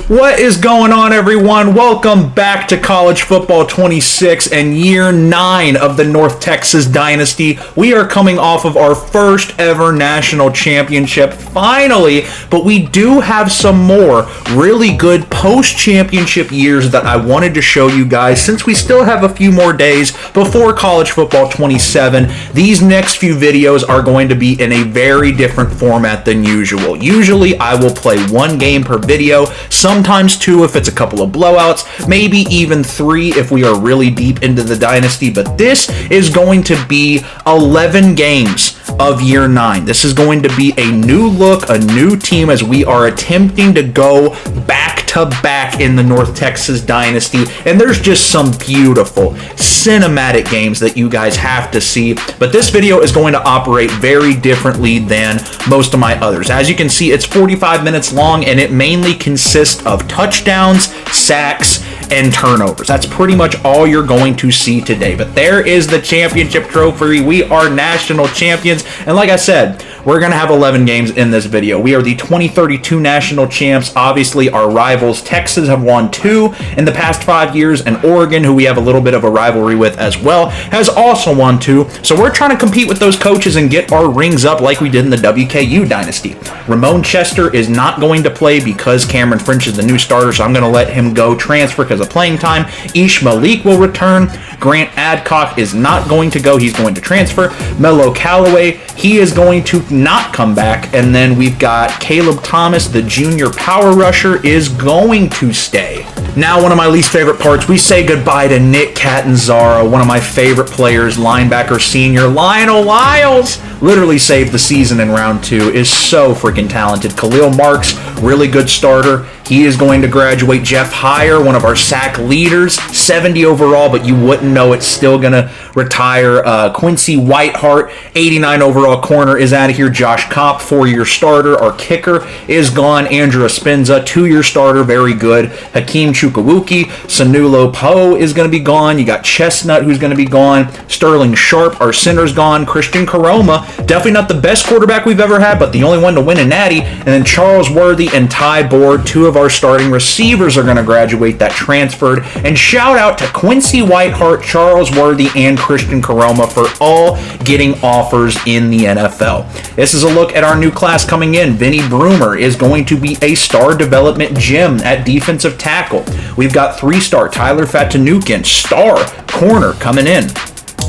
What is going on, everyone? Welcome back to College Football 26 and Year 9 of the North Texas Dynasty. We are coming off of our first ever national championship, finally, but we do have some more really good post-championship years that I wanted to show you guys. Since we still have a few more days before College Football 27, these next few videos are going to be in a very different format than usual. Usually, I will play one game per video, sometimes two if it's a couple of blowouts, maybe even three if we are really deep into the dynasty, but this is going to be 11 games of Year 9. This is going to be a new look, a new team as we are attempting to go back to back in the North Texas Dynasty, and there's just some beautiful cinematic games that you guys have to see, but this video is going to operate very differently than most of my others. As you can see, it's 45 minutes long, and it mainly consists of touchdowns, sacks, and turnovers. That's pretty much all you're going to see today. But there is the championship trophy. We are national champions. And like I said, we're going to have 11 games in this video. We are the 2032 national champs. Obviously, our rivals, Texas, have won 2 in the past 5 years. And Oregon, who we have a little bit of a rivalry with as well, has also won 2. So we're trying to compete with those coaches and get our rings up like we did in the WKU dynasty. Ramon Chester is not going to play because Cameron French is the new starter. So I'm going to let him go transfer because of playing time. Ish Malik will return. Grant Adcock is not going to go. He's going to transfer. Melo Callaway, he is going to not come back. And then we've got Caleb Thomas, the junior power rusher, is going to stay. Now, one of my least favorite parts, we say goodbye to Nick Catanzaro, one of my favorite players, linebacker senior. Lionel Lyles literally saved the season in round 2, is so freaking talented. Khalil Marks, really good starter. He is going to graduate. Jeff Heyer, one of our sack leaders, 70 overall, but you wouldn't know it's still going to retire. Quincy Whiteheart, 89 overall corner, is out of here. Josh Kopp, 4-year starter. Our kicker is gone. Andrew Espinza, 2-year starter, very good. Hakeem Chukwuki, Sanulo Poe is going to be gone. You got Chestnut, who's going to be gone. Sterling Sharp, our center's gone. Christian Karoma, definitely not the best quarterback we've ever had, but the only one to win a natty. And then Charles Worthy and Ty Board, 2 of our starting receivers, are going to graduate that transferred. And shout out to Quincy Whiteheart, Charles Worthy, and Christian Karoma for all getting offers in the NFL. This is a look at our new class coming in. Vinny Broomer is going to be a star development gem at defensive tackle. We've got 3-star Tyler Fatanukin, star corner, coming in.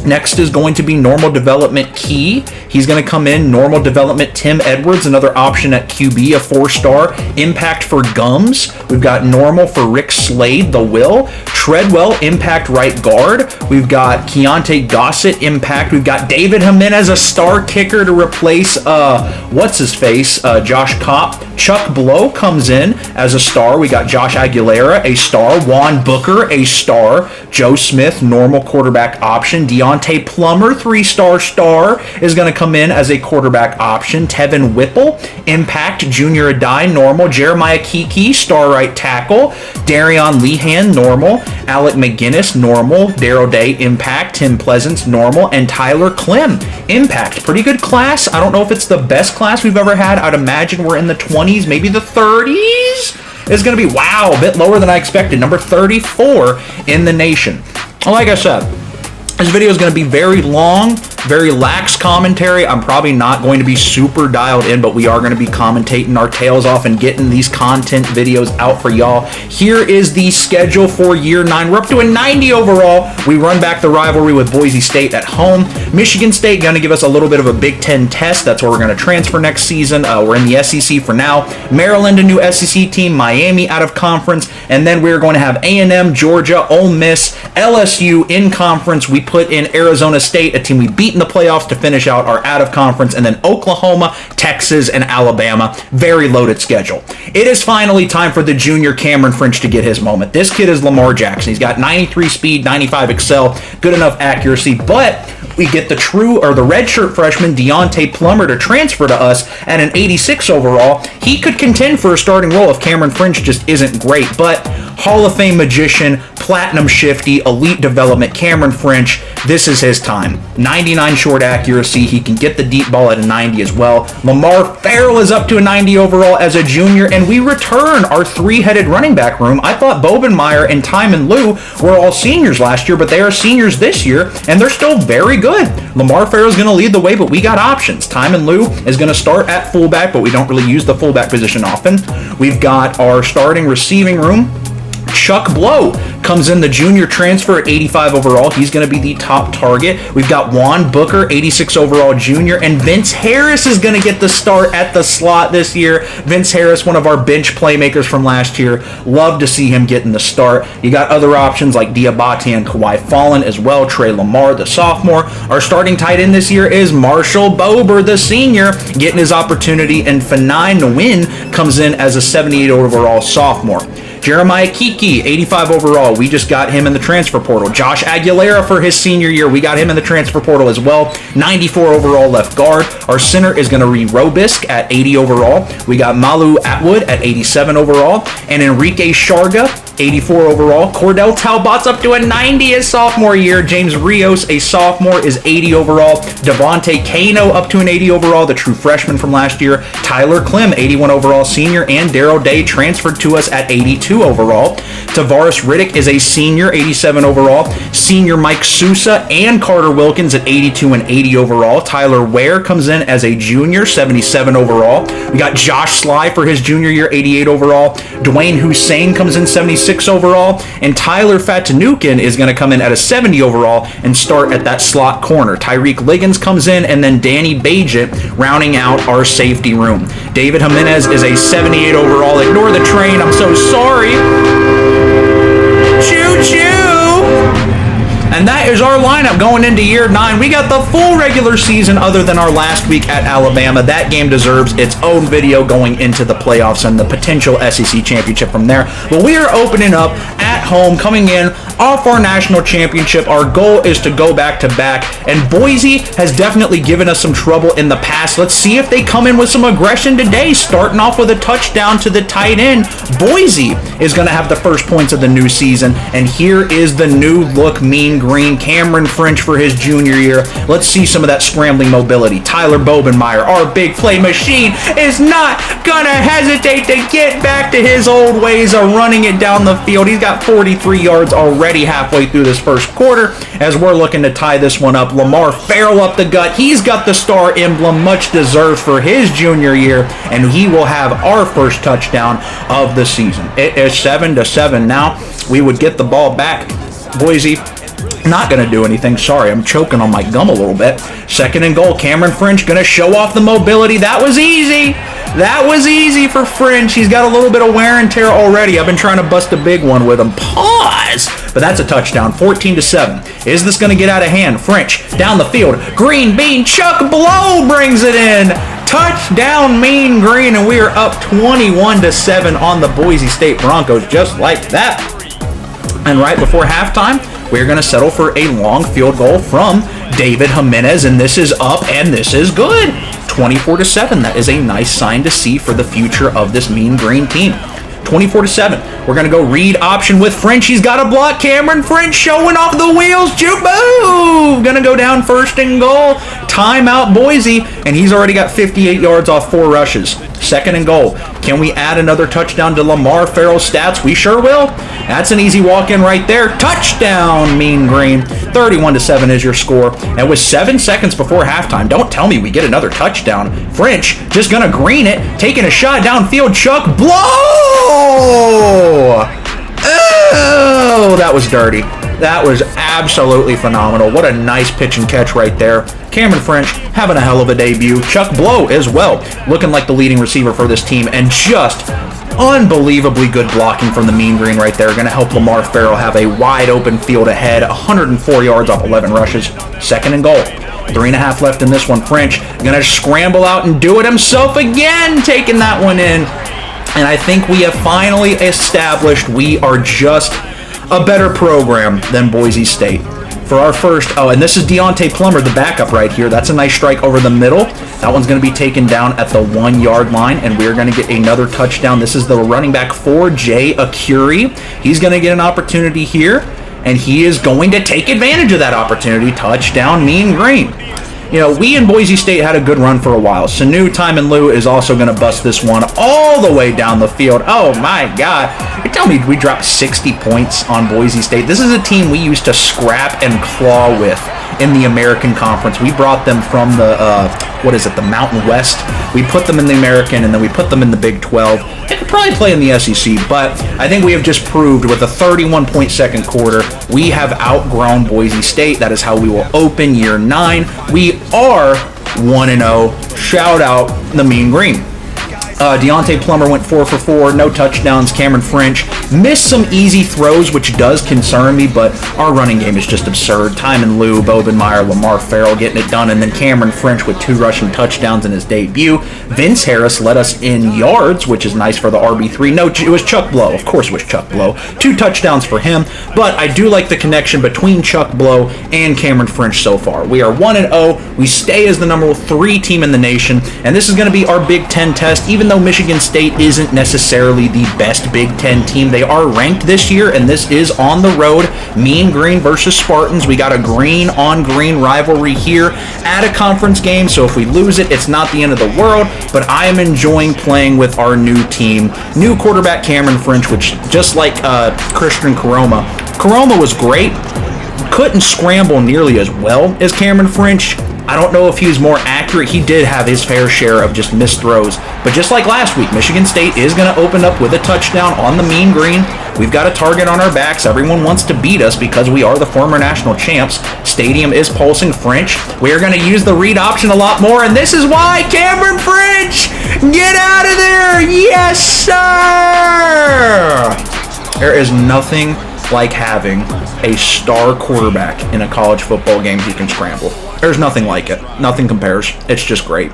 Next is going to be normal development Key. He's going to come in. Normal development Tim Edwards, another option at QB, a 4-star. Impact for Gums. We've got normal for Rick Slade, the Will. Treadwell, impact right guard. We've got Keontae Gossett, impact. We've got David Jimenez, a star kicker to replace, Josh Kopp. Chuck Blow comes in as a star. We got Josh Aguilera, a star. Juan Booker, a star. Joe Smith, normal quarterback option. Deontay Plummer, 3-star star, is going to come in as a quarterback option. Tevin Whipple, impact. Junior Adai, normal. Jeremiah Kiki, star right tackle. Darion Lehan, normal. Alec McGinnis, normal. Darryl Day, impact. Tim Pleasance, normal. And Tyler Clem, impact. Pretty good class. I don't know if it's the best class we've ever had. I'd imagine we're in the 20s, maybe the 30s. It's going to be, wow, a bit lower than I expected. Number 34 in the nation. Like I said, this video is going to be very long, very lax commentary. I'm probably not going to be super dialed in, but we are going to be commentating our tails off and getting these content videos out for y'all. Here is the schedule for Year 9. We're up to a 90 overall. We run back the rivalry with Boise State at home. Michigan State going to give us a little bit of a Big Ten test. That's where we're going to transfer next season. We're in the SEC for now. Maryland, a new SEC team. Miami out of conference. And then we're going to have A&M, Georgia, Ole Miss, LSU in conference. We put in Arizona State, a team we beat in the playoffs to finish out our out of conference, and then Oklahoma, Texas, and Alabama. Very loaded schedule. It is finally time for the junior Cameron French to get his moment. This kid is Lamar Jackson. He's got 93 speed, 95 excel, good enough accuracy, but we get the redshirt freshman Deontay Plummer to transfer to us at an 86 overall. He could contend for a starting role if Cameron French just isn't great, but Hall of Fame magician, platinum shifty, elite development, Cameron French. This is his time. 99 short accuracy. He can get the deep ball at a 90 as well. Lamar Farrell is up to a 90 overall as a junior, and we return our three-headed running back room. I thought Bobenmeyer and Tyman Lue were all seniors last year, but they are seniors this year, and they're still very good. Lamar Farrell is going to lead the way, but we got options. Tyman Lue is going to start at fullback, but we don't really use the fullback position often. We've got our starting receiving room. Chuck Blow comes in, the junior transfer at 85 overall. He's going to be the top target. We've got Juan Booker, 86 overall junior, and Vince Harris is going to get the start at the slot this year. Vince Harris, one of our bench playmakers from last year. Love to see him getting the start. You got other options like Diabate and Kawhi Fallon as well. Trey Lamar, the sophomore. Our starting tight end this year is Marshall Bober, the senior, getting his opportunity, and Fanai Nguyen comes in as a 78 overall sophomore. Jeremiah Kiki, 85 overall. We just got him in the transfer portal. Josh Aguilera for his senior year. We got him in the transfer portal as well. 94 overall left guard. Our center is going to be Robisk at 80 overall. We got Malu Atwood at 87 overall. And Enrique Sharga, 84 overall. Cordell Talbot's up to a 90 his sophomore year. James Rios, a sophomore, is 80 overall. Devontae Kano up to an 80 overall, the true freshman from last year. Tyler Clem, 81 overall senior. And Darrell Day transferred to us at 82 overall. Tavares Riddick is a senior, 87 overall. Senior Mike Sousa and Carter Wilkins at 82 and 80 overall. Tyler Ware comes in as a junior, 77 overall. We got Josh Sly for his junior year, 88 overall. Dwayne Hussein comes in 76 overall. And Tyler Fatanukin is going to come in at a 70 overall and start at that slot corner. Tyreek Liggins comes in, and then Danny Bajent rounding out our safety room. David Jimenez is a 78 overall. Ignore the train, I'm so sorry. Choo-choo! And that is our lineup going into year 9. We got the full regular season other than our last week at Alabama. That game deserves its own video going into the playoffs and the potential SEC championship from there. But we are opening up at home, coming in off our national championship. Our goal is to go back-to-back, and Boise has definitely given us some trouble in the past. Let's see if they come in with some aggression today, starting off with a touchdown to the tight end. Boise is going to have the first points of the new season, and here is the new look mean green, Cameron French for his junior year. Let's see some of that scrambling mobility. Tyler Bobenmeyer, our big play machine, is not gonna hesitate to get back to his old ways of running it down the field. He's got 43 yards already halfway through this first quarter as we're looking to tie this one up. Lamar Farrell up the gut. He's got the star emblem, much deserved for his junior year, and he will have our first touchdown of the season. It is 7-7 now. We would get the ball back. Boise not going to do anything. Sorry, I'm choking on my gum a little bit. Second and goal. Cameron French going to show off the mobility. That was easy. That was easy for French. He's got a little bit of wear and tear already. I've been trying to bust a big one with him. Pause. But that's a touchdown. 14-7. Is this going to get out of hand? French down the field. Green bean. Chuck Blow brings it in. Touchdown, Mean Green, and we are up 21-7 on the Boise State Broncos, just like that. And right before halftime, we're going to settle for a long field goal from David Jimenez, and this is up, and this is good. 24-7. That is a nice sign to see for the future of this Mean Green team. 24-7. We're going to go read option with French. He's got a block. Cameron French showing off the wheels. Boo! Going to go down first and goal. Timeout Boise, and he's already got 58 yards off 4 rushes. Second and goal. Can we add another touchdown to Lamar Farrell's stats? We sure will. That's an easy walk-in right there. Touchdown, Mean Green. 31-7 is your score. And with 7 seconds before halftime, don't tell me we get another touchdown. French just going to green it, taking a shot downfield. Chuck Blow! Oh, that was dirty. That was absolutely phenomenal. What a nice pitch and catch right there. Cameron French having a hell of a debut. Chuck Blow as well, looking like the leading receiver for this team, and just unbelievably good blocking from the Mean Green right there. Going to help Lamar Farrell have a wide open field ahead. 104 yards off 11 rushes. Second and goal. 3.5 left in this one. French going to scramble out and do it himself again, taking that one in. And I think we have finally established we are just a better program than Boise State. for our first. Oh, and this is Deontay Plummer, the backup right here. That's a nice strike over the middle. That one's going to be taken down at the 1-yard line, and we're going to get another touchdown. This is the running back for Jay Akuri. He's going to get an opportunity here, and he is going to take advantage of that opportunity. Touchdown, Mean Green. You know, we in Boise State had a good run for a while. Sanu Time Lou is also going to bust this one all the way down the field. Oh, my God. You're telling me we dropped 60 points on Boise State? This is a team we used to scrap and claw with in the American Conference. We brought them from the, the Mountain West. We put them in the American, and then we put them in the Big 12. They could probably play in the SEC, but I think we have just proved with a 31-point second quarter, we have outgrown Boise State. That is how we will open year 9. We are 1-0. Shout out the Mean Green. Deontay Plummer went 4 for 4, no touchdowns. Cameron French missed some easy throws, which does concern me, but our running game is just absurd. Time Lou, Bobenmeyer, Lamar Farrell getting it done, and then Cameron French with 2 rushing touchdowns in his debut. Vince Harris led us in yards, which is nice for the RB3. No, it was Chuck Blow. Of course it was Chuck Blow. 2 touchdowns for him, but I do like the connection between Chuck Blow and Cameron French so far. We are 1-0. We stay as the number 3 team in the nation, and this is going to be our Big Ten test, even though Michigan State isn't necessarily the best Big Ten team. They are ranked this year, and this is on the road. Mean Green versus Spartans. We got a green-on-green rivalry here at a conference game, so if we lose it, it's not the end of the world, but I am enjoying playing with our new team. New quarterback Cameron French, which just like Christian Caroma was great. Couldn't scramble nearly as well as Cameron French. I don't know if he was more accurate. He did have his fair share of just missed throws. But just like last week, Michigan State is going to open up with a touchdown on the Mean Green. We've got a target on our backs. Everyone wants to beat us because we are the former national champs. Stadium is pulsing French. We are going to use the read option a lot more, and this is why Cameron French, get out of there. Yes, sir. There is nothing like having a star quarterback in a college football game who can scramble. There's nothing like it. Nothing compares. It's just great.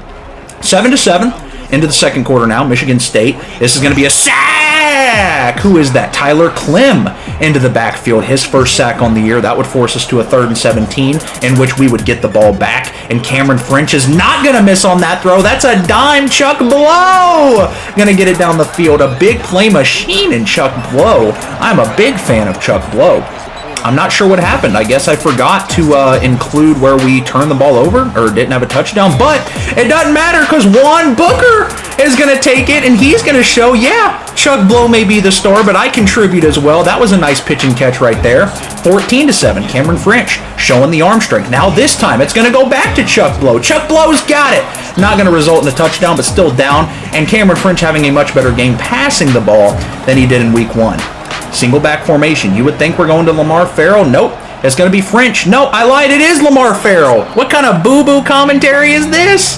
7-7 into the second quarter now. Michigan State. This is going to be a sack. Who is that? Tyler Klim into the backfield. His first sack on the year. That would force us to a 3rd and 17 in which we would get the ball back. And Cameron French is not going to miss on that throw. That's a dime. Chuck Blow going to get it down the field. A big play machine in Chuck Blow. I'm a big fan of Chuck Blow. I'm not sure what happened. I guess I forgot to include where we turned the ball over or didn't have a touchdown, but it doesn't matter because Juan Booker is going to take it, and he's going to show, yeah, Chuck Blow may be the star, but I contribute as well. That was a nice pitch and catch right there. 14-7, Cameron French showing the arm strength. Now this time, it's going to go back to Chuck Blow. Chuck Blow's got it. Not going to result in a touchdown, but still down, and Cameron French having a much better game passing the ball than he did in week 1. Single back formation. You would think we're going to Lamar Farrell. Nope. It's going to be French. No, I lied. It is Lamar Farrell. What kind of boo-boo commentary is this?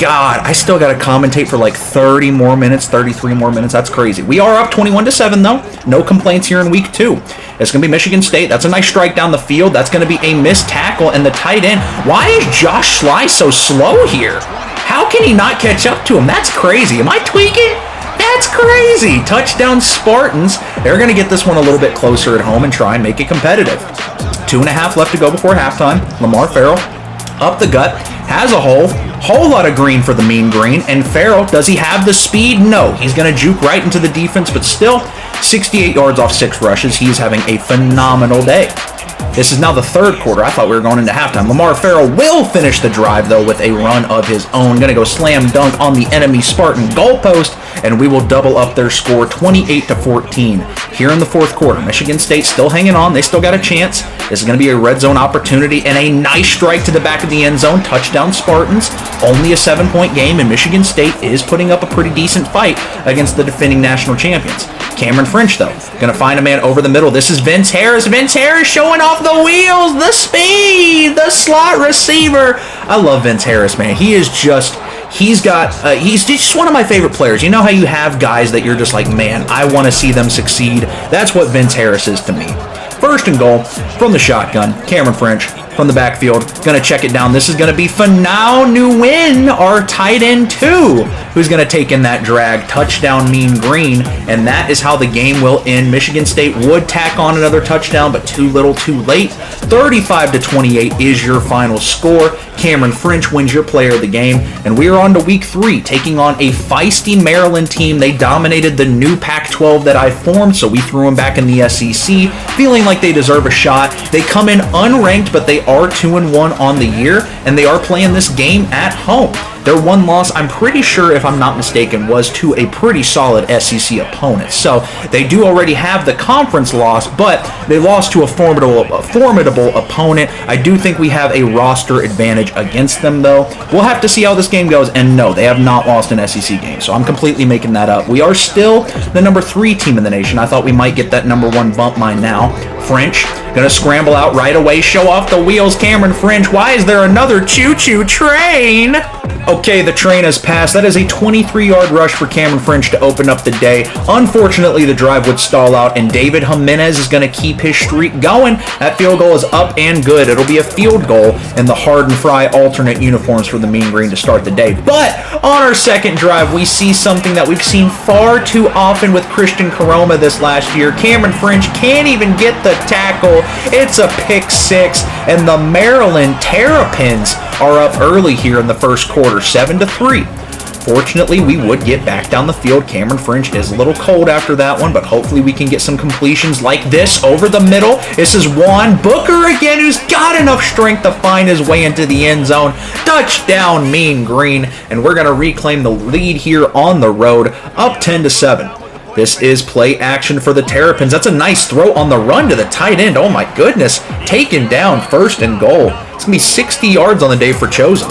God, I still got to commentate for like 30 more minutes, 33 more minutes. That's crazy. We are up 21-7, though. No complaints here in week 2. It's going to be Michigan State. That's a nice strike down the field. That's going to be a missed tackle, and the tight end. Why is Josh Sly so slow here? How can he not catch up to him? That's crazy. Am I tweaking? That's crazy. Touchdown Spartans. They're going to get this one a little bit closer at home and try and make it competitive. 2.5 left to go before halftime. Lamar Farrell up the gut. Has a whole lot of green for the Mean Green. And Farrell, does he have the speed? No. He's going to juke right into the defense, but still 68 yards off 6 rushes. He's having a phenomenal day. This is now the third quarter. I thought we were going into halftime. Lamar Farrell will finish the drive, though, with a run of his own. Going to go slam dunk on the enemy Spartan goalpost, and we will double up their score 28-14. Here in the fourth quarter, Michigan State still hanging on. They still got a chance. This is going to be a red zone opportunity and a nice strike to the back of the end zone. Touchdown Spartans. Only a 7-point game, and Michigan State is putting up a pretty decent fight against the defending national champions. Cameron French, though, going to find a man over the middle. This is Vince Harris. Vince Harris showing off the wheels, the speed, the slot receiver. I love Vince Harris, man. He's just one of my favorite players. You know how you have guys that you're just like, man, I want to see them succeed. That's what Vince Harris is to me. First and goal from the shotgun. Cameron French from the backfield. Going to check it down. This is going to be Finau Nguyen, our tight end 2, who's going to take in that drag. Touchdown, Mean Green. And that is how the game will end. Michigan State would tack on another touchdown, but too little, too late. 35-28 is your final score. Cameron French wins your player of the game. And we are on to week 3, taking on a feisty Maryland team. They dominated the new Pac-12 that I formed, so we threw them back in the SEC, feeling like they deserve a shot. They come in unranked, but they are 2-1 on the year, and they are playing this game at home. Their one loss, I'm pretty sure, if I'm not mistaken, was to a pretty solid SEC opponent. So they do already have the conference loss, but they lost to a formidable opponent. I do think we have a roster advantage against them, though. We'll have to see how this game goes. And no, they have not lost an SEC game, so I'm completely making that up. We are still the number 3 team in the nation. I thought we might get that number 1 bump by now. French gonna scramble out right away, show off the wheels. Cameron French, why is there another choo-choo train? Okay, the train has passed. That is a 23-yard rush for Cameron French to open up the day. Unfortunately, the drive would stall out, and David Jimenez is going to keep his streak going. That field goal is up and good. It'll be a field goal in the Hard and Fry alternate uniforms for the Mean Green to start the day. But on our second drive, we see something that we've seen far too often with Christian Caroma this last year. Cameron French can't even get the tackle. It's a pick 6, and the Maryland Terrapins are up early here in the first quarter, 7-3. Fortunately, we would get back down the field. Cameron French is a little cold after that one, but hopefully we can get some completions like this over the middle. This is Juan Booker again, who's got enough strength to find his way into the end zone. Touchdown, Mean Green, and we're going to reclaim the lead here on the road, up 10-7. This is play action for the Terrapins. That's a nice throw on the run to the tight end. Oh my goodness. Taken down, 1st and goal. It's going to be 60 yards on the day for Chosen.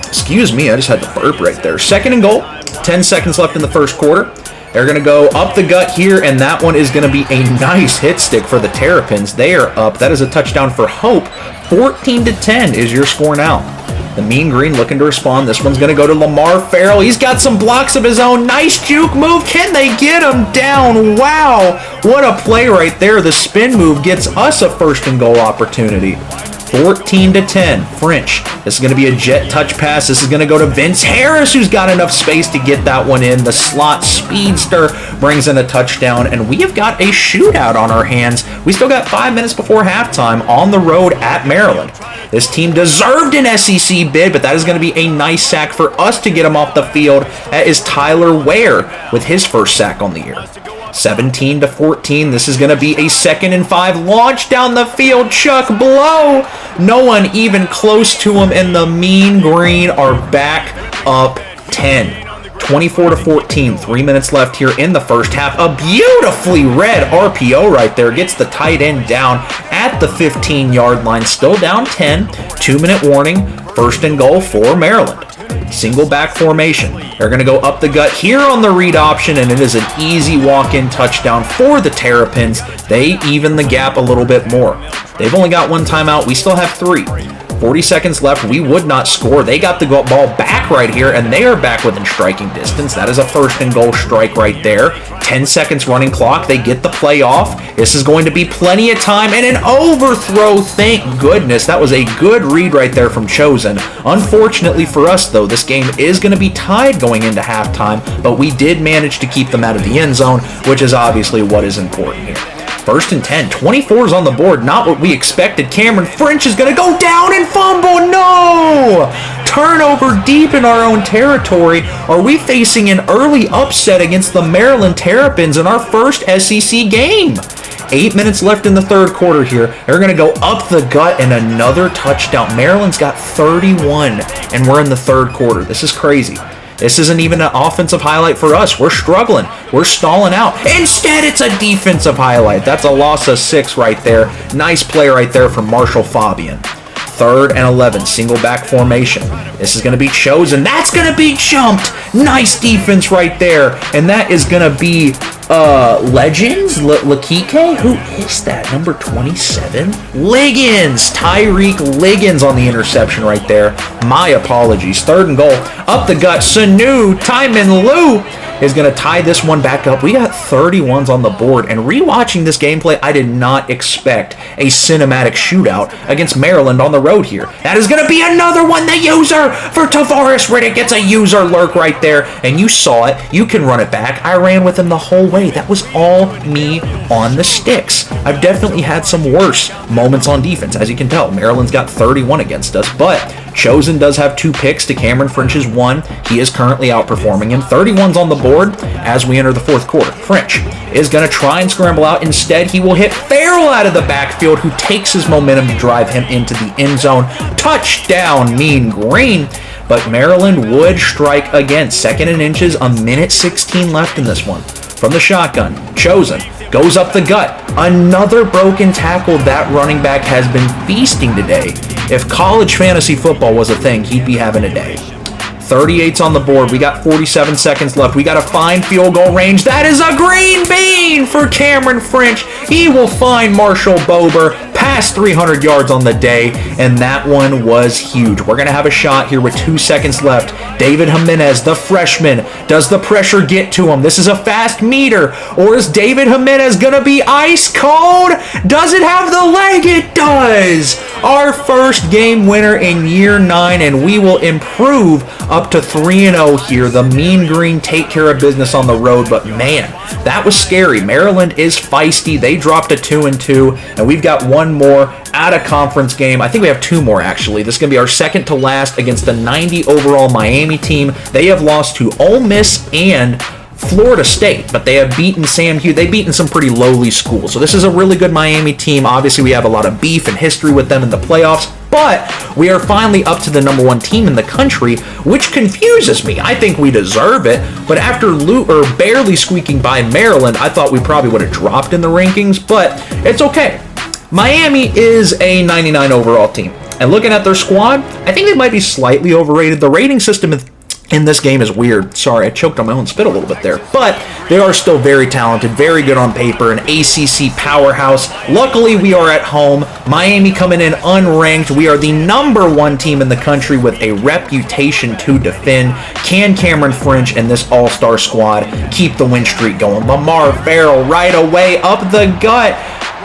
Excuse me, I just had to burp right there. 2nd and goal. 10 seconds left in the first quarter. They're going to go up the gut here, and that one is going to be a nice hit stick for the Terrapins. They are up. That is a touchdown for Hope. 14-10 is your score now. The Mean Green looking to respond. This one's going to go to Lamar Farrell. He's got some blocks of his own. Nice juke move. Can they get him down? Wow. What a play right there. The spin move gets us a 1st and goal opportunity. 14-10. French. This is going to be a jet touch pass. This is going to go to Vince Harris, who's got enough space to get that one in. The slot speedster brings in a touchdown, and we have got a shootout on our hands. We still got 5 minutes before halftime on the road at Maryland. This team deserved an SEC bid, but that is going to be a nice sack for us to get him off the field. That is Tyler Ware with his first sack on the year. 17-14. This is going to be a 2nd and 5. Launch down the field. Chuck Blow. No one even close to him, and the Mean Green are back up 10. 24-14. 3 minutes left here in the first half. A beautifully read RPO right there. Gets the tight end down at the 15-yard line. Still down 10. 2-minute warning. 1st and goal for Maryland. Single back formation. They're going to go up the gut here on the read option, and it is an easy walk-in touchdown for the Terrapins. They even the gap a little bit more. They've only got 1 timeout. We still have 3. 40 seconds left. We would not score. They got the ball back right here, and they are back within striking distance. That is a 1st and goal strike right there. 10 seconds running clock. They get the play off. This is going to be plenty of time, and an overthrow. Thank goodness. That was a good read right there from Chosen. Unfortunately for us, though, this game is going to be tied going into halftime, but we did manage to keep them out of the end zone, which is obviously what is important here. 1st and 10. 24 is on the board. Not what we expected. Cameron French is going to go down and fumble. No! Turnover deep in our own territory. Are we facing an early upset against the Maryland Terrapins in our first SEC game? 8 minutes left in the third quarter here. They're going to go up the gut and another touchdown. Maryland's got 31, and we're in the third quarter. This is crazy. This isn't even an offensive highlight for us. We're struggling. We're stalling out. Instead, it's a defensive highlight. That's a loss of 6 right there. Nice play right there from Marshall Fabian. 3rd and 11, single back formation. This is going to be Chosen. That's going to be jumped. Nice defense right there. And that is going to be Legends? Lakike? Who is that? Number 27? Liggins! Tyreek Liggins on the interception right there. My apologies. 3rd and goal. Up the gut. Sanu. Tyman Lou. is going to tie this one back up. We got 31s on the board, and rewatching this gameplay, I did not expect a cinematic shootout against Maryland on the road here. That is going to be another one. The user for Tavares Riddick gets a user lurk right there, and you saw it. You can run it back. I ran with him the whole way. That was all me on the sticks. I've definitely had some worse moments on defense. As you can tell, Maryland's got 31 against us, but Chosen does have 2 picks to Cameron French's 1. He is currently outperforming him. 31's on the board as we enter the 4th quarter. French is going to try and scramble out. Instead, he will hit Farrell out of the backfield, who takes his momentum to drive him into the end zone. Touchdown, Mean Green. But Maryland would strike again. 2nd and inches, a minute 16 left in this one. From the shotgun, Chosen goes up the gut. Another broken tackle. That running back has been feasting today. If college fantasy football was a thing, he'd be having a day. 38's on the board. We got 47 seconds left. We got to find field goal range. That is a green bean for Cameron French. He will find Marshall Bober past 300 yards on the day, and that one was huge. We're going to have a shot here with 2 seconds left. David Jimenez, the freshman, does the pressure get to him? This is a fast meter, or is David Jimenez going to be ice cold? Does it have the leg? It does. Our first game winner in year 9, and we will improve up to 3-0 here. The Mean Green take care of business on the road, but man, that was scary. Maryland is feisty. They dropped a 2-2, and we've got one more out of conference game. I think we have 2 more, actually. This is going to be our second to last against the 90 overall Miami team. They have lost to Ole Miss and Florida State, but they have beaten Sam Houston. They've beaten some pretty lowly schools. So this is a really good Miami team. Obviously, we have a lot of beef and history with them in the playoffs, but we are finally up to the number 1 team in the country, which confuses me. I think we deserve it, but after barely squeaking by Maryland, I thought we probably would have dropped in the rankings, but it's okay. Miami is a 99 overall team, and looking at their squad, I think they might be slightly overrated. The rating system in this game is weird. Sorry, I choked on my own spit a little bit there. But they are still very talented, very good on paper, an ACC powerhouse. Luckily, we are at home. Miami coming in unranked. We are the number 1 team in the country with a reputation to defend. Can Cameron French and this all-star squad keep the win streak going? Lamar Farrell right away, up the gut,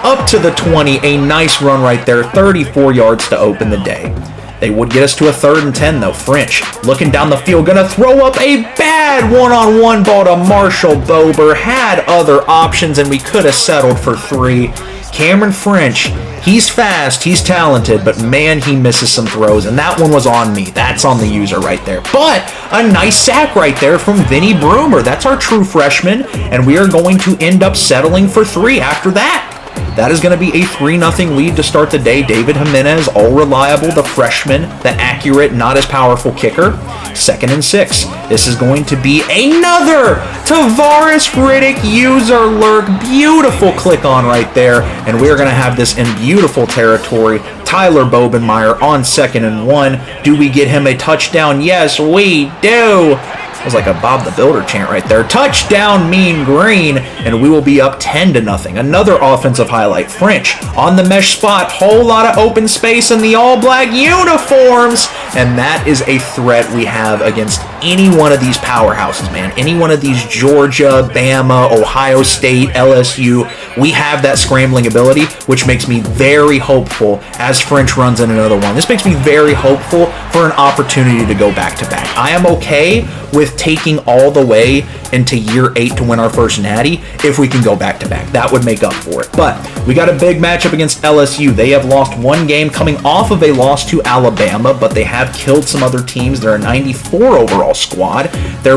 up to the 20. A nice run right there, 34 yards to open the day. They would get us to a 3rd and 10, though. French looking down the field, going to throw up a bad one-on-one ball to Marshall Bober. Had other options, and we could have settled for 3. Cameron French, he's fast, he's talented, but man, he misses some throws, and that one was on me. That's on the user right there. But a nice sack right there from Vinny Broomer. That's our true freshman, and we are going to end up settling for 3 after that. That is going to be a 3-0 lead to start the day. David Jimenez, all reliable, the freshman, the accurate, not as powerful kicker. 2nd and 6. This is going to be another Tavares Riddick user lurk. Beautiful click on right there. And we're going to have this in beautiful territory. Tyler Bobenmeyer on 2nd and 1. Do we get him a touchdown? Yes, we do. It was like a Bob the Builder chant right there. Touchdown, Mean Green, and we will be up 10-0. Another offensive highlight. French on the mesh spot. Whole lot of open space in the all-black uniforms, and that is a threat we have against any one of these powerhouses, man. Any one of these Georgia, Bama, Ohio State, LSU. We have that scrambling ability, which makes me very hopeful as French runs in another one. This makes me very hopeful for an opportunity to go back-to-back. I am okay with taking all the way into year 8 to win our first natty if we can go back-to-back. That would make up for it. But we got a big matchup against LSU. They have lost 1 game coming off of a loss to Alabama, but they have killed some other teams. They're a 94 overall squad. Their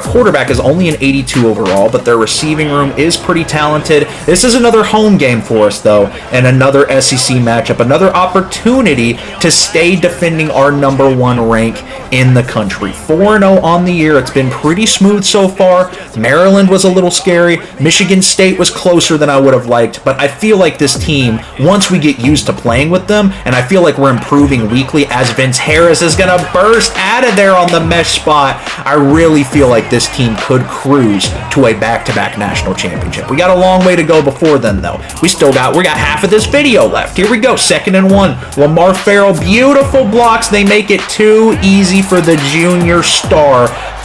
quarterback is only an 82 overall, but their receiving room is pretty talented. This is another home game for us, though, and another SEC matchup, another opportunity to stay defending our number 1 rank in the country. 4-0 on the year. It's been pretty smooth so far. Maryland was a little scary. Michigan State was closer than I would have liked, but I feel like this team, once we get used to playing with them, and I feel like we're improving weekly as Vince Harris is going to burst out of there on the mesh spot, I really feel like this team could cruise to a back-to-back national championship. We got a long way to go before then, though. We got half of this video left. Here we go, 2nd and 1. Lamar Farrell, beautiful blocks. They make it too easy for the junior star.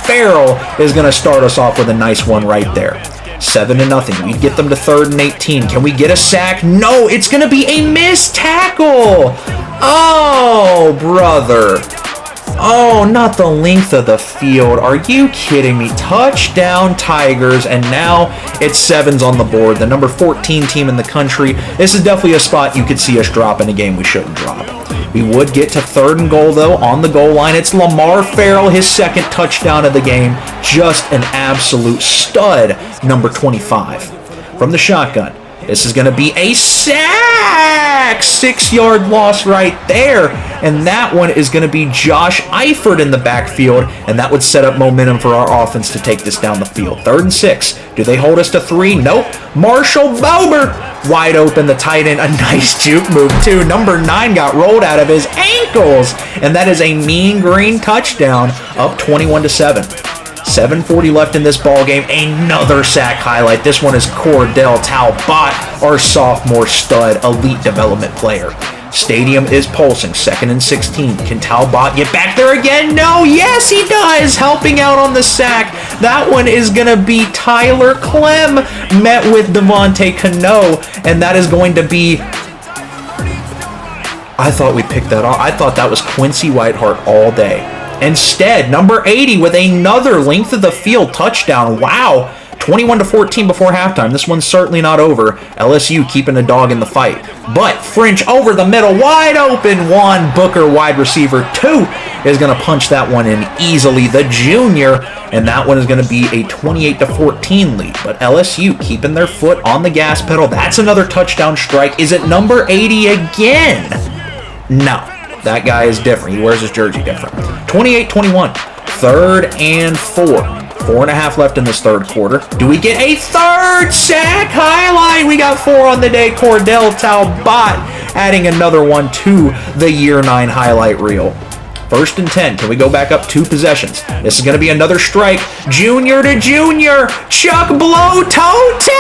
Farrell is going to start us off with a nice one right there. 7-0. We get them to 3rd and 18. Can we get a sack? No, it's going to be a missed tackle. Oh, brother. Oh, not the length of the field. Are you kidding me? Touchdown Tigers, and now it's 7s on the board. The number 14 team in the country. This is definitely a spot you could see us drop in a game we shouldn't drop. We would get to 3rd and goal, though, on the goal line. It's Lamar Farrell, his 2nd touchdown of the game. Just an absolute stud, number 25. From the shotgun, this is going to be a sack! 6-yard loss right there. And that one is going to be Josh Eifert in the backfield, and that would set up momentum for our offense to take this down the field. 3rd and 6. Do they hold us to 3? Nope. Marshall Bober, wide open, the tight end. A nice juke move, too. Number 9 got rolled out of his ankles, and that is a mean green touchdown, up 21-7. 7:40 left in this ball game. Another sack highlight. This one is Cordell Talbot, our sophomore stud, elite development player. Stadium is pulsing. 2nd and 16. Can Talbot get back there again? No. Yes, he does. Helping out on the sack. That one is going to be Tyler Clem, met with Devontae Cano, and that is going to be... I thought we picked that off. I thought that was Quincy Whiteheart all day. Instead, number 80 with another length of the field touchdown. Wow. 21-14 before halftime. This one's certainly not over. LSU keeping a dog in the fight. But French over the middle, wide open. Juan Booker, wide receiver 2, is going to punch that one in easily. The junior, and that one is going to be a 28-14 lead. But LSU keeping their foot on the gas pedal. That's another touchdown strike. Is it number 80 again? No. That guy is different. He wears his jersey different. 28-21. 3rd and 4. 4.5 left in this 3rd quarter. Do we get a 3rd sack highlight? We got 4 on the day. Cordell Talbot adding another one to the year 9 highlight reel. 1st and 10. Can we go back up 2 possessions? This is going to be another strike. Junior to junior. Chuck Blow Tota!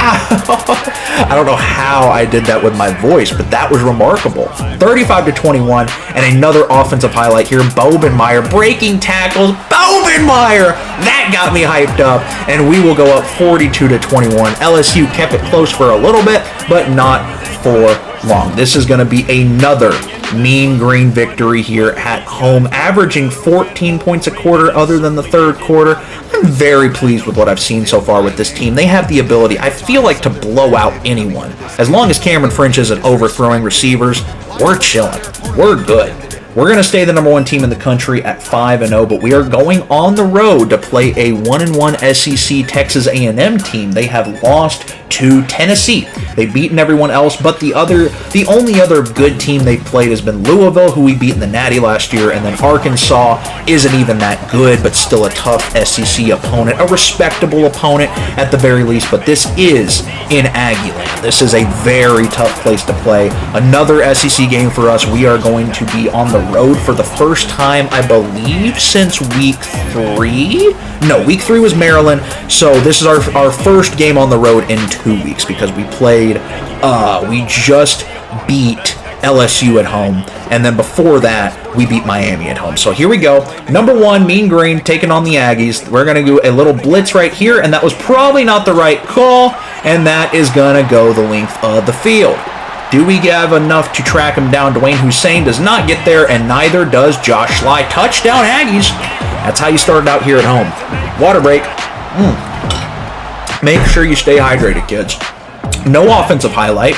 I don't know how I did that with my voice, but that was remarkable. 35-21, and another offensive highlight here. Bobenmeyer breaking tackles. Bobenmeyer! That got me hyped up, and we will go up 42-21. LSU kept it close for a little bit, but not for long. This is going to be another mean green victory here at home, averaging 14 points a quarter other than the 3rd quarter. I'm very pleased with what I've seen so far with this team. They have the ability, I feel like, to blow out anyone. As long as Cameron French isn't overthrowing receivers, we're chilling. We're good. We're going to stay the number 1 team in the country at 5-0, but we are going on the road to play a 1-1 SEC Texas A&M team. They have lost to Tennessee. They've beaten everyone else, but the only other good team they've played has been Louisville, who we beat in the Natty last year, and then Arkansas isn't even that good, but still a tough SEC opponent, a respectable opponent at the very least, but this is in Aggieland. This is a very tough place to play. Another SEC game for us. We are going to be on the road for the first time, I believe, since week 3. No, week 3 was Maryland, so this is our first game on the road in 2 weeks because we just beat LSU at home, and then before that, we beat Miami at home. So here we go. Number 1, Mean Green, taking on the Aggies. We're going to do a little blitz right here, and that was probably not the right call, and that is going to go the length of the field. Do we have enough to track him down? Dwayne Hussein does not get there, and neither does Josh Schley. Touchdown, Aggies. That's how you started out here at home. Water break. Make sure you stay hydrated, kids. No offensive highlight.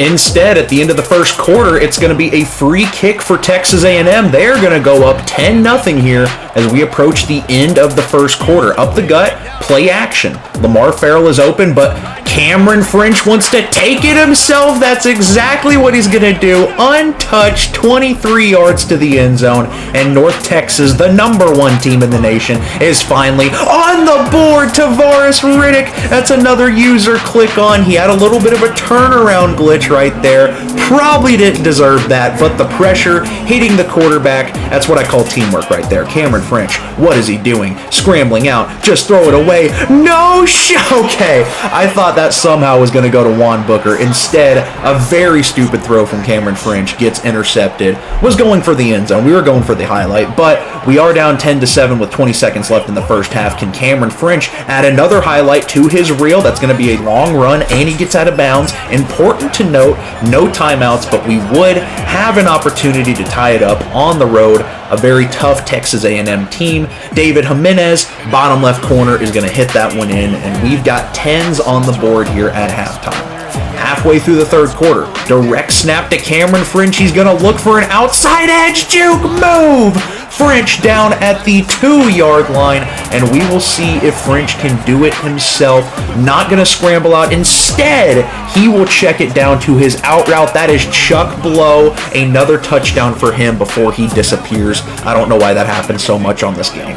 Instead, at the end of the 1st quarter, it's going to be a free kick for Texas A&M. They're going to go up 10-0 here as we approach the end of the 1st quarter. Up the gut, play action. Lamar Farrell is open, but Cameron French wants to take it himself. That's exactly what he's going to do. Untouched, 23 yards to the end zone, and North Texas, the number 1 team in the nation, is finally on the board. Tavares Riddick, that's another user click on. He had a little bit of a turnaround glitch right there. Probably didn't deserve that, but the pressure hitting the quarterback, that's what I call teamwork right there. Cameron French, what is he doing? Scrambling out, just throw it away. No, okay. I thought that that somehow was going to go to Juan Booker. Instead, a very stupid throw from Cameron French gets intercepted. Was going for the end zone. We were going for the highlight, but we are down 10-7 with 20 seconds left in the first half. Can Cameron French add another highlight to his reel? That's going to be a long run, and he gets out of bounds. Important to note, no timeouts, but we would have an opportunity to tie it up on the road. A very tough Texas A&M team. David Jimenez, bottom left corner, is going to hit that one in, and we've got 10s on the board here at halftime. Halfway through the third quarter, direct snap to Cameron French. He's going to look for an outside edge juke move. French down at the 2-yard line, and we will see if French can do it himself. Not going to scramble out. Instead, he will check it down to his out route. That is Chuck Blow. Another touchdown for him before he disappears. I don't know why that happened so much on this game.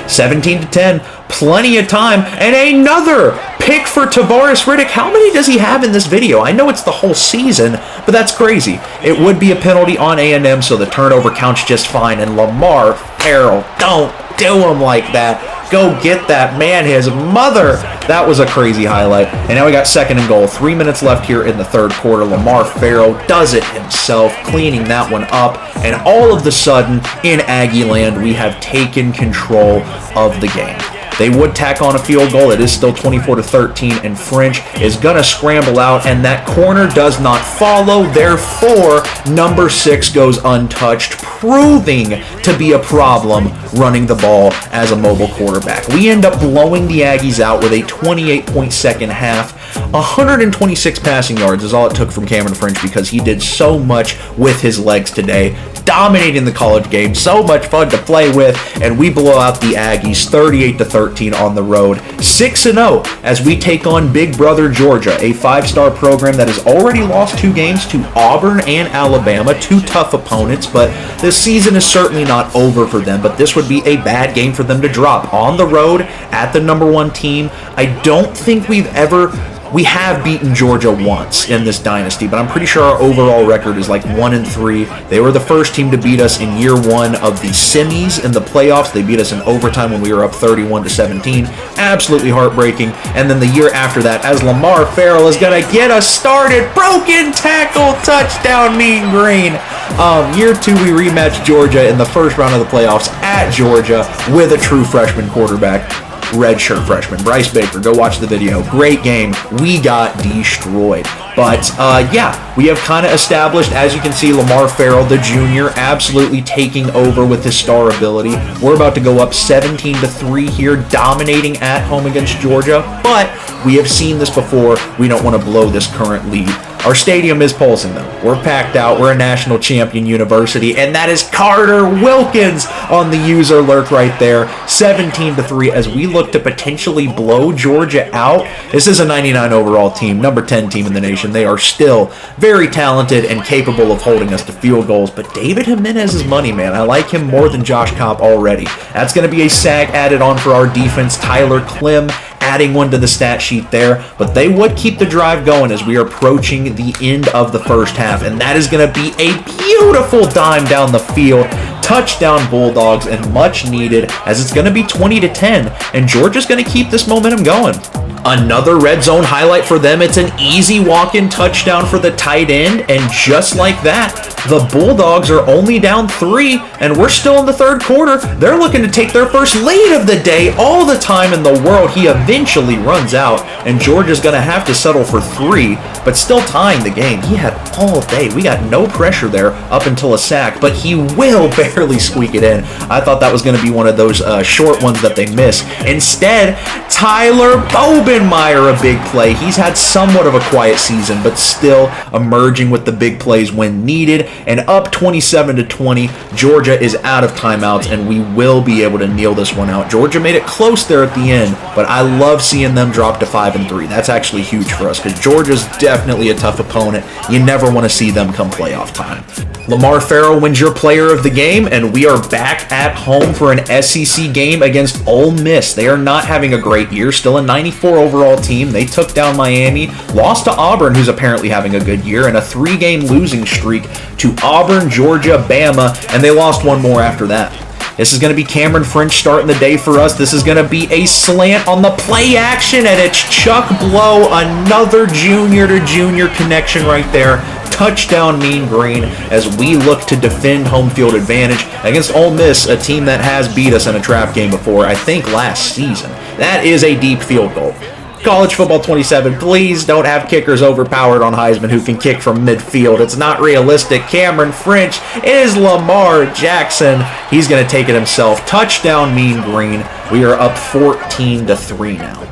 17-10, plenty of time, and another pick for Tavares Riddick. How many does he have in this video? I know it's the whole season, but that's crazy. It would be a penalty on A&M, so the turnover counts just fine, and Lamar Farrell, don't do him like that. Go get that man his mother. That was a crazy highlight. And now we got second and goal. 3 minutes left here in the third quarter. Lamar Farrell does it himself, cleaning that one up. And all of the sudden, in Aggie land, we have taken control of the game. They would tack on a field goal. It is still 24-13, and French is going to scramble out, and that corner does not follow. Therefore, number 6 goes untouched, proving to be a problem running the ball as a mobile quarterback. We end up blowing the Aggies out with a 28-point second half. 126 passing yards is all it took from Cameron French because he did so much with his legs today, dominating the college game. So much fun to play with, and we blow out the Aggies 38-13 on the road. 6-0 as we take on Big Brother Georgia, a 5-star program that has already lost 2 games to Auburn and Alabama, 2 tough opponents, but this season is certainly not over for them. But this would be a bad game for them to drop on the road at the number 1 team. I don't think we have beaten Georgia once in this dynasty, but I'm pretty sure our overall record is like 1-3. They were the first team to beat us in year 1 of the semis in the playoffs. They beat us in overtime when we were up 31-17. Absolutely heartbreaking. And then the year after that, as Lamar Farrell is going to get us started, broken tackle, touchdown, Mean Green. Year 2, we rematched Georgia in the first round of the playoffs at Georgia with a true freshman quarterback. Redshirt freshman Bryce Baker. Go watch the video. Great game. We got destroyed. But yeah, we have kind of established, as you can see, Lamar Farrell, the junior, absolutely taking over with his star ability. We're about to go up 17-3 here, dominating at home against Georgia. But we have seen this before. We don't want to blow this current lead. Our stadium is pulsing, though. We're packed out. We're a national champion university, and that is Carter Wilkins on the user alert right there. 17-3 as we look to potentially blow Georgia out. This is a 99 overall team, number 10 team in the nation. They are still very talented and capable of holding us to field goals, but David Jimenez is money, man. I like him more than Josh Kopp already. That's going to be a sag added on for our defense. Tyler Klim adding one to the stat sheet there, but they would keep the drive going as we are approaching the end of the first half, and that is going to be a beautiful dime down the field. Touchdown Bulldogs, and much needed, as it's going to be 20-10, and Georgia's going to keep this momentum going. Another red zone highlight for them. It's an easy walk-in touchdown for the tight end, and just like that, the Bulldogs are only down 3, and we're still in the third quarter. They're looking to take their first lead of the day. All the time in the world, he eventually runs out, and Georgia's going to have to settle for 3, but still tying the game. He had all day. We got no pressure there up until a sack, but he will barely squeak it in. I thought that was going to be one of those short ones that they miss. Instead, Tyler Bobenmeyer, a big play. He's had somewhat of a quiet season, but still emerging with the big plays when needed. And up 27-20, Georgia is out of timeouts, and we will be able to kneel this one out. Georgia made it close there at the end, but I love seeing them drop to 5-3. That's actually huge for us because Georgia's definitely a tough opponent. You never want to see them come playoff time. Lamar Farrell wins your player of the game, and we are back at home for an SEC game against Ole Miss. They are not having a great year, still a 94 overall team. They took down Miami, lost to Auburn, who's apparently having a good year, and a 3-game losing streak to Auburn, Georgia, Bama, and they lost one more after that. This is going to be Cameron French starting the day for us. This is going to be a slant on the play action, and it's Chuck Blow, another junior to junior connection right there. Touchdown, Mean Green, as we look to defend home field advantage against Ole Miss, a team that has beat us in a trap game before, I think last season. That is a deep field goal. College Football 27, please don't have kickers overpowered on Heisman who can kick from midfield. It's not realistic. Cameron French is Lamar Jackson. He's going to take it himself. Touchdown, Mean Green. We are up 14-3 now.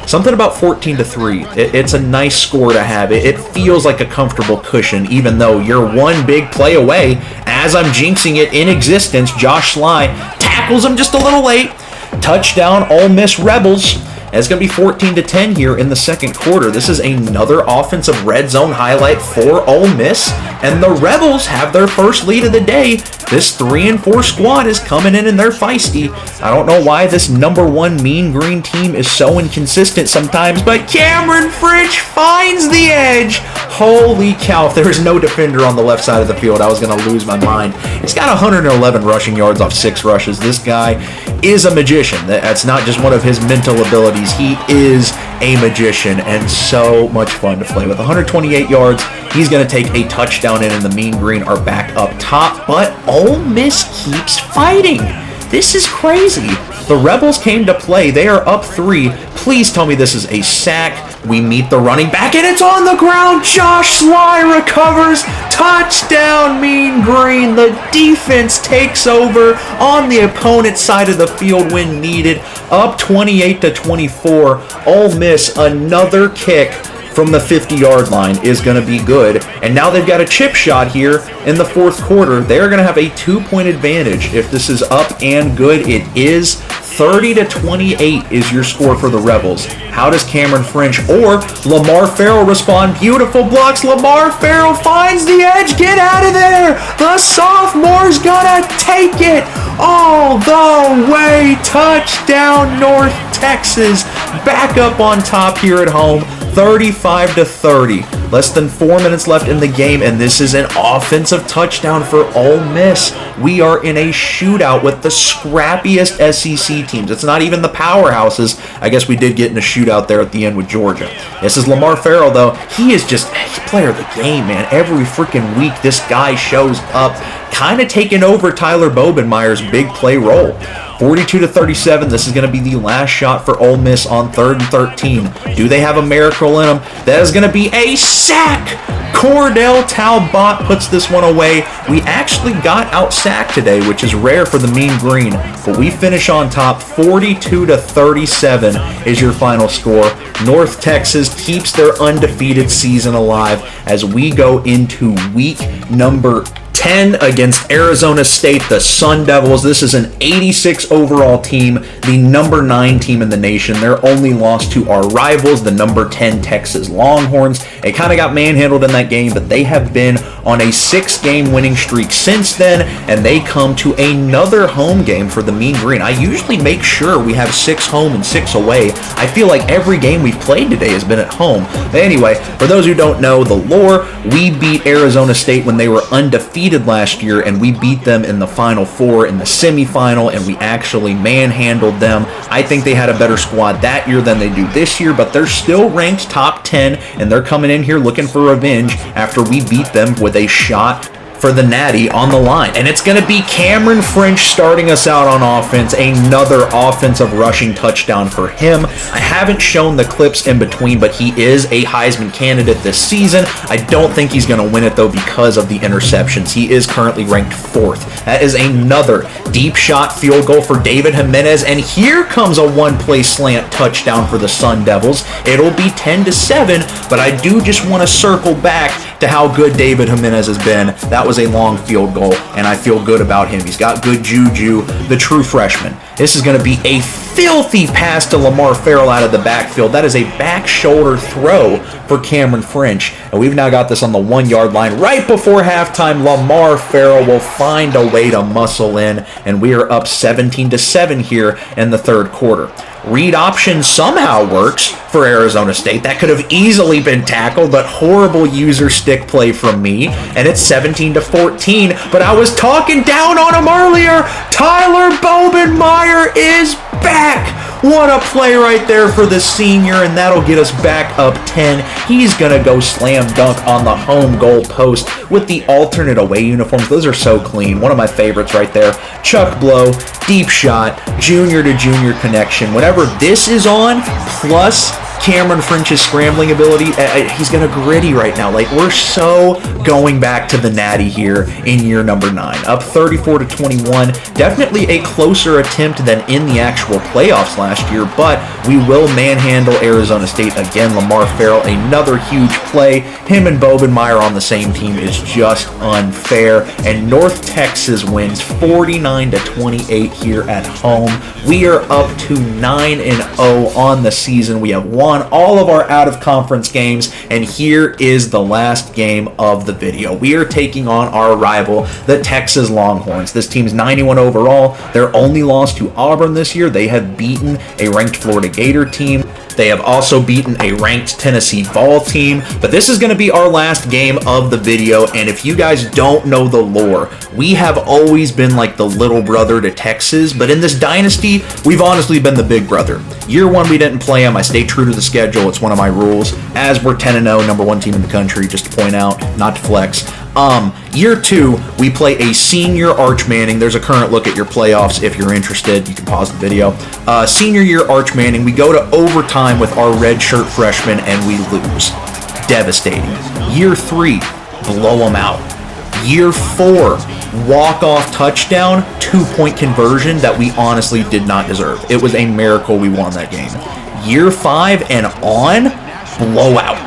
Something about 14-3. It's a nice score to have. It feels like a comfortable cushion, even though you're one big play away. As I'm jinxing it in existence, Josh Sly tackles him just a little late. Touchdown, Ole Miss Rebels. And it's going to be 14-10 here in the second quarter. This is another offensive red zone highlight for Ole Miss, and the Rebels have their first lead of the day. This 3-4 squad is coming in and they're feisty. I don't know why this number one Mean Green team is so inconsistent sometimes, but Cameron French finds the edge. Holy cow, if there is no defender on the left side of the field, I was going to lose my mind. He's got 111 rushing yards off 6 rushes. This guy is a magician. That's not just one of his mental abilities. He is a magician and so much fun to play with. 128 yards. He's going to take a touchdown in, and the Mean Green are back up top, but Ole Miss keeps fighting. This is crazy. The Rebels came to play. They are up 3. Please tell me this is a sack. We meet the running back, and it's on the ground. Josh Sly recovers. Touchdown, Mean Green. The defense takes over on the opponent's side of the field when needed. Up 28-24. Ole Miss, another kick from the 50-yard line is going to be good. And now they've got a chip shot here in the fourth quarter. They're going to have a 2-point advantage if this is up and good. It is. 30-28 is your score for the Rebels. How does Cameron French or Lamar Farrell respond? Beautiful blocks. Lamar Farrell finds the edge. Get out of there. The sophomore's gonna take it all the way. Touchdown, North Texas. Back up on top here at home. 35-30. Less than 4 minutes left in the game, and this is an offensive touchdown for Ole Miss. We are in a shootout with the scrappiest SEC teams. It's not even the powerhouses. I guess we did get in a shootout there at the end with Georgia. This is Lamar Farrell, though. He's player of the game, man. Every freaking week, this guy shows up, kind of taking over Tyler Bobenmeyer's big play role. 42-37. This is going to be the last shot for Ole Miss on 3rd and 13. Do they have a miracle in them? That is going to be a sack. Cordell Talbot puts this one away. We actually got out-sacked today, which is rare for the Mean Green, but we finish on top. 42-37 is your final score. North Texas keeps their undefeated season alive as we go into week number 10 against Arizona State, the Sun Devils. This is an 86 overall team, the number 9 team in the nation. They're only lost to our rivals, the number 10 Texas Longhorns. It kind of got manhandled in that game, but they have been on a 6-game winning streak since then, and they come to another home game for the Mean Green. I usually make sure we have 6 home and 6 away. I feel like every game we've played today has been at home. But anyway, for those who don't know the lore, we beat Arizona State when they were undefeated last year, and we beat them in the Final Four in the semifinal, and we actually manhandled them. I think they had a better squad that year than they do this year, but they're still ranked top 10, and they're coming in here looking for revenge after we beat them with a shot for the Natty on the line. And it's going to be Cameron French starting us out on offense. Another offensive rushing touchdown for him. I haven't shown the clips in between, but he is a Heisman candidate this season. I don't think he's going to win it, though, because of the interceptions. He is currently ranked 4th. That is another deep shot field goal for David Jimenez, and here comes a one-play slant touchdown for the Sun Devils. It'll be 10-7, but I do just want to circle back to how good David Jimenez has been. That was a long field goal, and I feel good about him. He's got good juju, the true freshman. This is going to be a filthy pass to Lamar Farrell out of the backfield. That is a back shoulder throw for Cameron French, and we've now got this on the 1-yard line. Right before halftime, Lamar Farrell will find a way to muscle in, and we are up 17-7 here in the third quarter. Read option somehow works for Arizona State. That could have easily been tackled, but horrible user stick play from me, and it's 17-14. But I was talking down on him earlier. Tyler Bobenmeyer is back. What a play right there for the senior, and that'll get us back up 10. He's going to go slam dunk on the home goal post with the alternate away uniforms. Those are so clean. One of my favorites right there. Chuck blow, deep shot, junior to junior connection. Whenever this is on, plus Cameron French's scrambling ability, he's going to gritty right now. Like, we're so going back to the natty here in year number 9. Up 34-21. Definitely a closer attempt than in the actual playoffs last year, but we will manhandle Arizona State again. Lamar Farrell, another huge play. Him and Bobenmeyer on the same team is just unfair. And North Texas wins 49-28 here at home. We are up to 9-0 on the season. We have won all of our out-of-conference games, and here is the last game of the video. We are taking on our rival, the Texas Longhorns. This team's 91 overall. Their only loss to Auburn this year. They have beaten a ranked Florida Gator team. They have also beaten a ranked Tennessee Vol team, but this is going to be our last game of the video, and if you guys don't know the lore, we have always been like the little brother to Texas, but in this dynasty, we've honestly been the big brother. Year 1, we didn't play them. I stay true to the schedule. It's one of my rules, as we're 10-0, number 1 team in the country, just to point out, not to flex. Year 2, we play a senior Arch Manning. There's a current look at your playoffs if you're interested. You can pause the video. Senior year Arch Manning, we go to overtime with our redshirt freshman and we lose. Devastating. Year 3, blow them out. Year 4, walk-off touchdown, 2-point conversion that we honestly did not deserve. It was a miracle we won that game. Year 5 and on, blowout.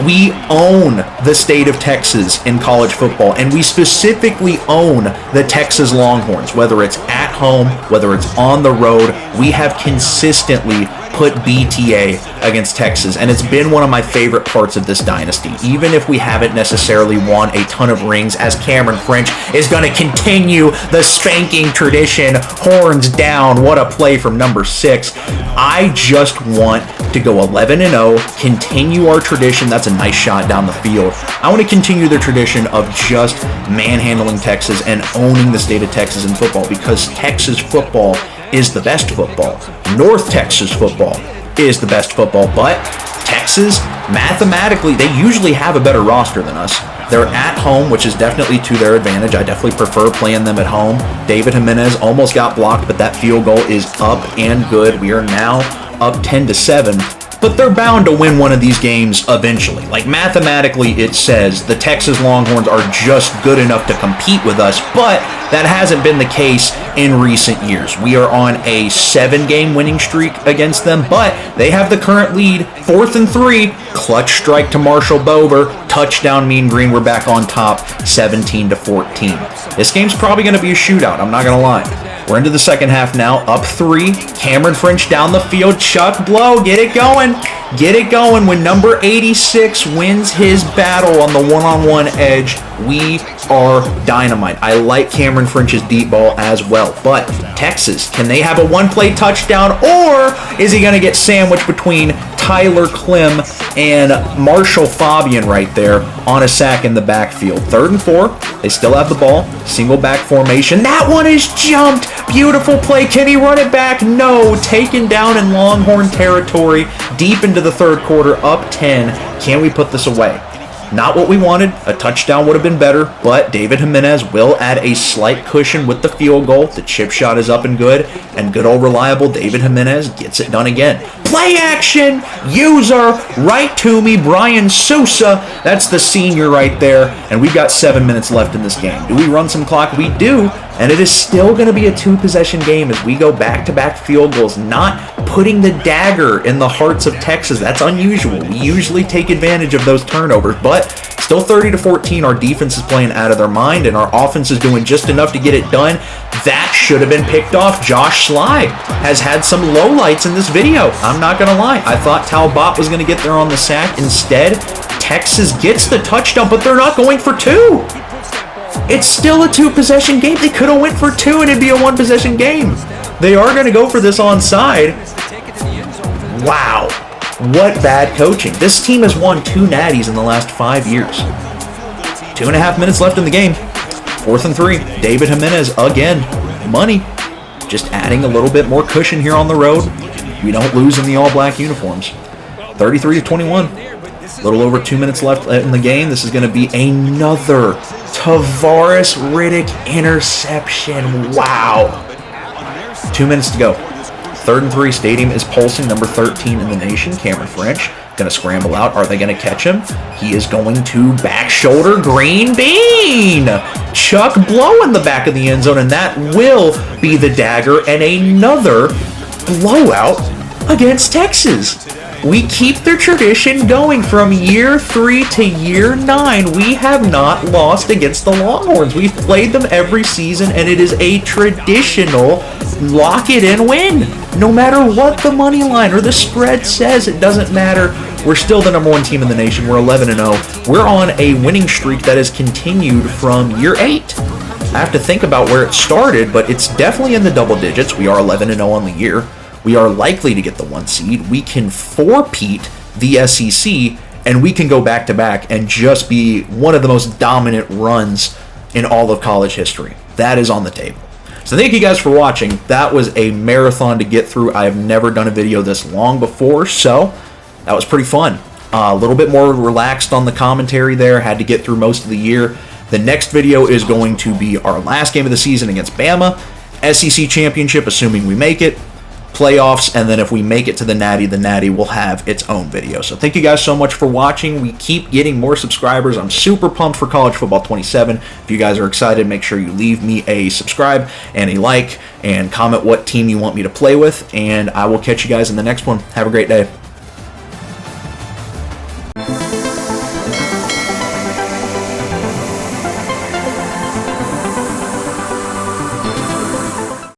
We own the state of Texas in college football, and we specifically own the Texas Longhorns. Whether it's at home, whether it's on the road, we have consistently put BTA against Texas, and it's been one of my favorite parts of this dynasty. Even if we haven't necessarily won a ton of rings, as Cameron French is going to continue the spanking tradition, horns down. What a play from number 6. I just want to go 11-0, continue our tradition. That's a nice shot down the field. I want to continue the tradition of just manhandling Texas and owning the state of Texas in football, because Texas football is the best football. North Texas football is the best football, but Texas, mathematically, they usually have a better roster than us. They're at home, which is definitely to their advantage. I definitely prefer playing them at home. David Jimenez almost got blocked, but that field goal is up and good. We are now up 10-7. But they're bound to win one of these games eventually. Like, mathematically, it says the Texas Longhorns are just good enough to compete with us, but that hasn't been the case in recent years. We are on a 7-game winning streak against them, but they have the current lead, 4th and 3, clutch strike to Marshall Bover, touchdown Mean Green, we're back on top, 17-14. This game's probably going to be a shootout, I'm not going to lie. We're into the second half now, up 3. Cameron French down the field. Chuck blow. Get it going. Get it going. When number 86 wins his battle on the one-on-one edge, we are dynamite. I like Cameron French's deep ball as well. But Texas, can they have a one-play touchdown, or is he going to get sandwiched between Tyler Clem and Marshall Fabian right there on a sack in the backfield? 3rd and 4. They still have the ball. Single back formation. That one is jumped. Beautiful play. Can he run it back? No. Taken down in Longhorn territory. Deep into the 3rd quarter. Up 10. Can we put this away? Not what we wanted. A touchdown would have been better, but David Jimenez will add a slight cushion with the field goal. The chip shot is up and good old reliable David Jimenez gets it done again. Play action, user, right to me, Brian Sousa. That's the senior right there, and we've got 7 minutes left in this game. Do we run some clock? We do, and it is still going to be a 2-possession game as we go back-to-back field goals, not putting the dagger in the hearts of Texas. That's unusual. We usually take advantage of those turnovers, but still 30-14. Our defense is playing out of their mind, and our offense is doing just enough to get it done. That should have been picked off. Josh Sly has had some lowlights in this video. I'm not going to lie. I thought Talbot was going to get there on the sack. Instead, Texas gets the touchdown, but they're not going for 2. It's still a 2-possession game. They could have went for 2 and it'd be a 1-possession game. They are going to go for this onside. Wow. What bad coaching. This team has won 2 natties in the last 5 years. 2.5 minutes left in the game. 4th and 3. David Jimenez again. Money. Just adding a little bit more cushion here on the road. We don't lose in the all-black uniforms. 33-21. A little over 2 minutes left in the game. This is going to be another Tavares Riddick interception. Wow. 2 minutes to go. 3rd and 3. Stadium is pulsing. Number 13 in the nation, Cameron French. Going to scramble out. Are they going to catch him? He is going to back shoulder green bean. Chuck Blow in the back of the end zone, and that will be the dagger and another blowout against Texas. We keep the tradition going from year 3 to year 9. We have not lost against the Longhorns. We've played them every season, and it is a traditional lock-it-in win. No matter what the money line or the spread says, it doesn't matter. We're still the number 1 team in the nation. We're 11-0. We're on a winning streak that has continued from year 8. I have to think about where it started, but it's definitely in the double digits. We are 11-0 on the year. We are likely to get the 1 seed. We can four-peat the SEC, and we can go back-to-back and just be one of the most dominant runs in all of college history. That is on the table. So thank you guys for watching. That was a marathon to get through. I have never done a video this long before, so that was pretty fun. A little bit more relaxed on the commentary there. Had to get through most of the year. The next video is going to be our last game of the season against Bama. SEC Championship, assuming we make it. Playoffs, and then if we make it to the Natty will have its own video. So thank you guys so much for watching. We keep getting more subscribers. I'm super pumped for College Football 27. If you guys are excited, make sure you leave me a subscribe and a like and comment what team you want me to play with, and I will catch you guys in the next one. Have a great day.